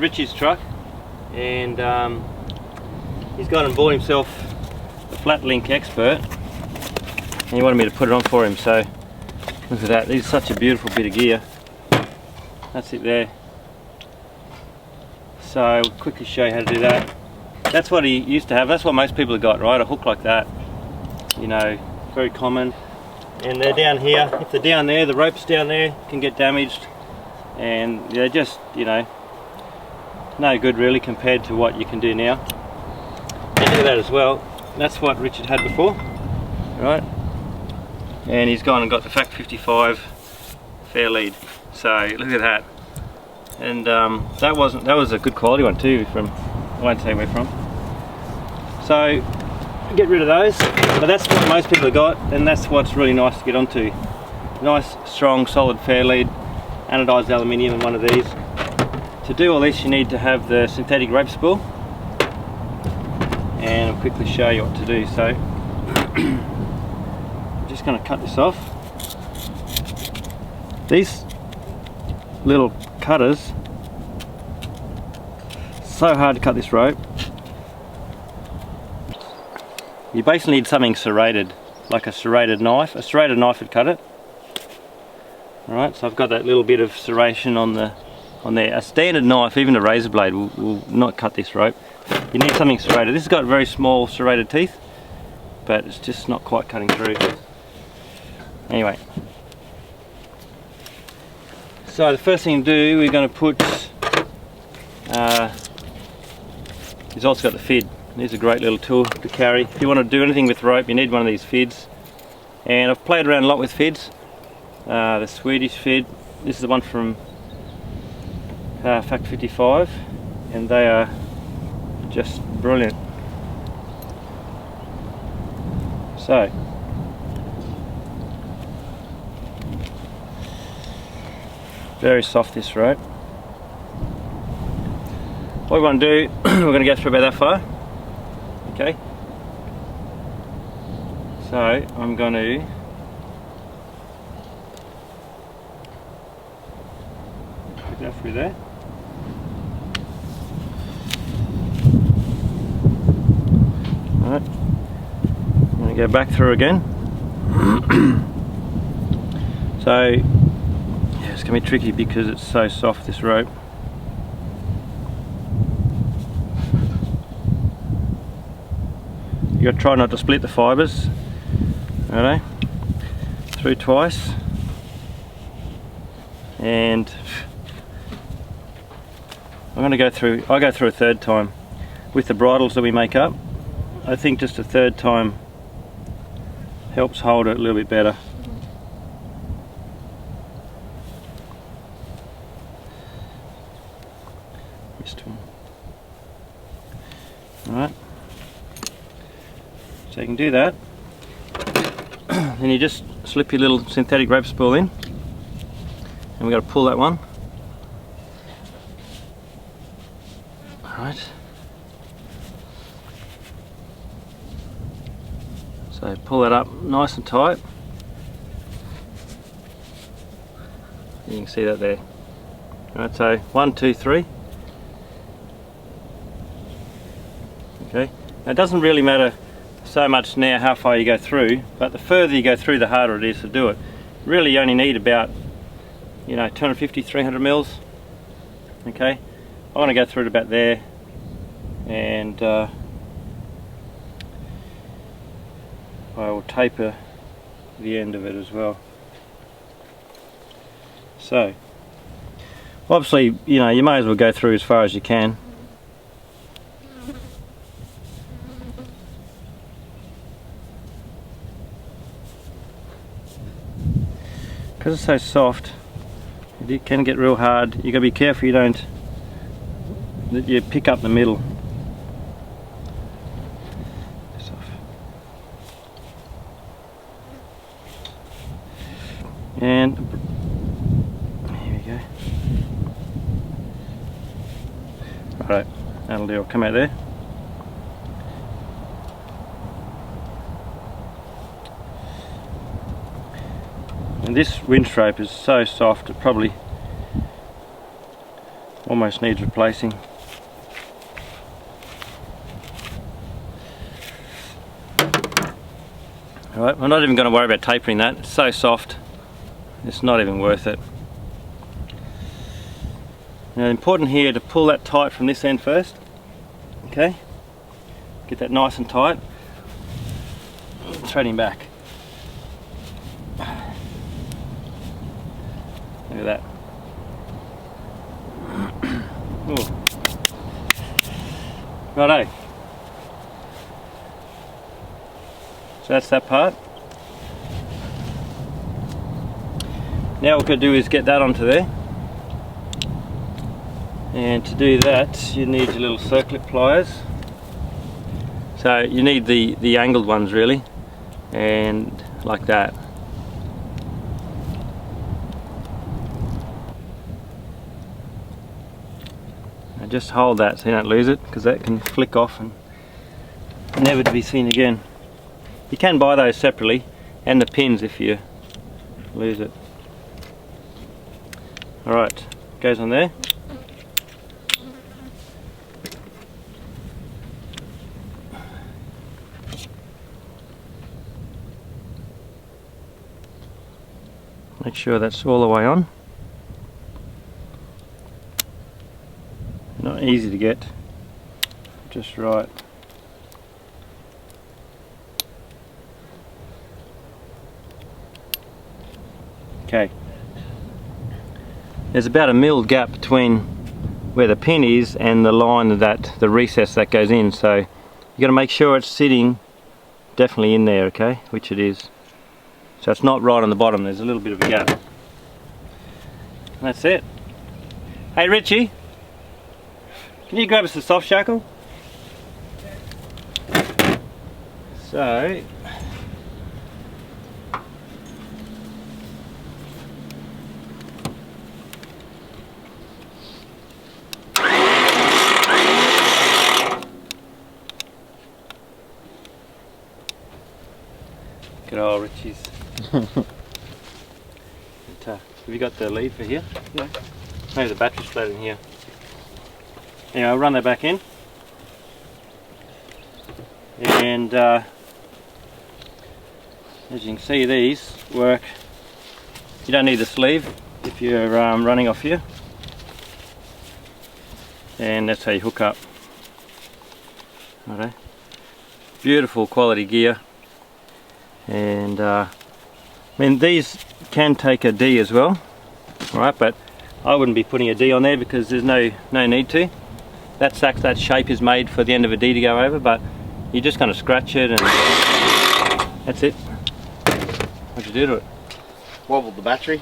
Richie's truck, and he's gone and bought himself a flat link expert, and he wanted me to put it on for him. So look at that, this is such a beautiful bit of gear. That's it there. So I'll quickly show you how to do that. That's what he used to have, that's what most people have got, right? A hook like that, you know, very common. And they're down here. If they're down there, the ropes down there can get damaged, and they're just, you know, no good really compared to what you can do now. And look at that as well. That's what Richard had before, right? And he's gone and got the Fact 55 fairlead. So look at that. And that was a good quality one too. From, I won't say where from. So get rid of those, but that's what most people have got, and that's what's really nice to get onto. Nice, strong, solid fairlead, anodized aluminium in one of these. To do all this, you need to have the synthetic rope spool, and I'll quickly show you what to do. So I'm just going to cut this off. These little cutters, so hard to cut this rope. You basically need something serrated, like a serrated knife. A serrated knife would cut it. Alright, so I've got that little bit of serration on there. A standard knife, even a razor blade, will not cut this rope. You need something serrated. This has got very small serrated teeth, but it's just not quite cutting through. Anyway, so the first thing to do, we're going to put, he's also got the fid. These are a great little tool to carry. If you want to do anything with rope, you need one of these fids. And I've played around a lot with fids. The Swedish fid, this is the one from Fact 55, and they are just brilliant. So, very soft this rope. What we want to do, we're going to go through about that far. Okay, so I'm going to put that through there. Alright, I'm going to go back through again. So, yeah, it's going to be tricky because it's so soft, this rope. You got to try not to split the fibres, righto, through twice, and I'm going to go through. I go through a third time with the bridles that we make up. I think just a third time helps hold it a little bit better. All right. So you can do that, then you just slip your little synthetic rope spool in, and we've got to pull that one. Alright, so pull that up nice and tight. You can see that there. Alright, so 1, 2, 3. Okay, now it doesn't really matter so much now how far you go through, but the further you go through, the harder it is to do it. Really, you only need about, you know, 250, 300 mils. Okay, I want to go through to about there, and I will taper the end of it as well. So, obviously, you know, you may as well go through as far as you can. Because it's so soft, it can get real hard. You got to be careful that you pick up the middle. And here we go. Alright, that'll do. I'll come out there. And this winch rope is so soft, it probably almost needs replacing. Alright, we're not even going to worry about tapering that. It's so soft, it's not even worth it. Now, important here to pull that tight from this end first. Okay, get that nice and tight. Thread him back. Look at that. Righto. So that's that part. Now what we're going to do is get that onto there. And to do that you need your little circlip pliers. So you need the angled ones really, and like that. Now just hold that so you don't lose it, because that can flick off and never to be seen again. You can buy those separately, and the pins if you lose it. Alright, goes on there. Make sure that's all the way on. Not easy to get, just right. Okay. There's about a mil gap between where the pin is and the line that the recess that goes in, so you got to make sure it's sitting definitely in there, okay, which it is. So it's not right on the bottom, there's a little bit of a gap. And that's it. Hey Richie, can you grab us a soft shackle? So, good old Richie's. Have you got the lead for here? Yeah. Maybe the battery's flat in here. Anyway, I'll run that back in. And as you can see, these work. You don't need the sleeve if you're running off here. And that's how you hook up. Okay. Beautiful quality gear. And I mean, these can take a D as well, right? But I wouldn't be putting a D on there because there's no need to. That shape is made for the end of a D to go over, but you're just going to scratch it and that's it. What'd you do to it? Wobbled the battery.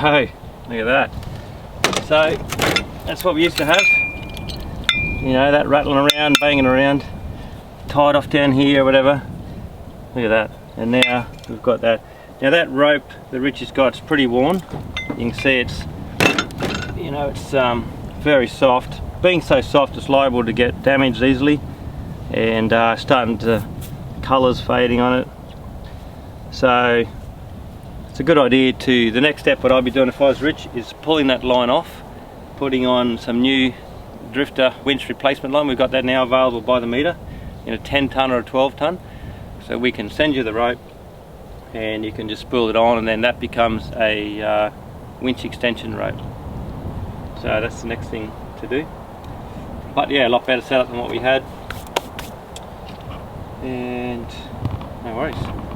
Oh, look at that. So that's what we used to have, you know, that rattling around, banging around, tied off down here or whatever. Look at that. And now we've got that. Now that rope that Richie's got is pretty worn. You can see it's, you know, it's very soft. Being so soft, it's liable to get damaged easily, and starting to colours fading on it. So it's a good idea to, the next step what I'd be doing if I was Rich is pulling that line off, putting on some new Drifta winch replacement line. We've got that now available by the metre in a 10 tonne or a 12 tonne. So we can send you the rope and you can just spool it on, and then that becomes a winch extension rope. So that's the next thing to do. But yeah, a lot better setup than what we had. And no worries.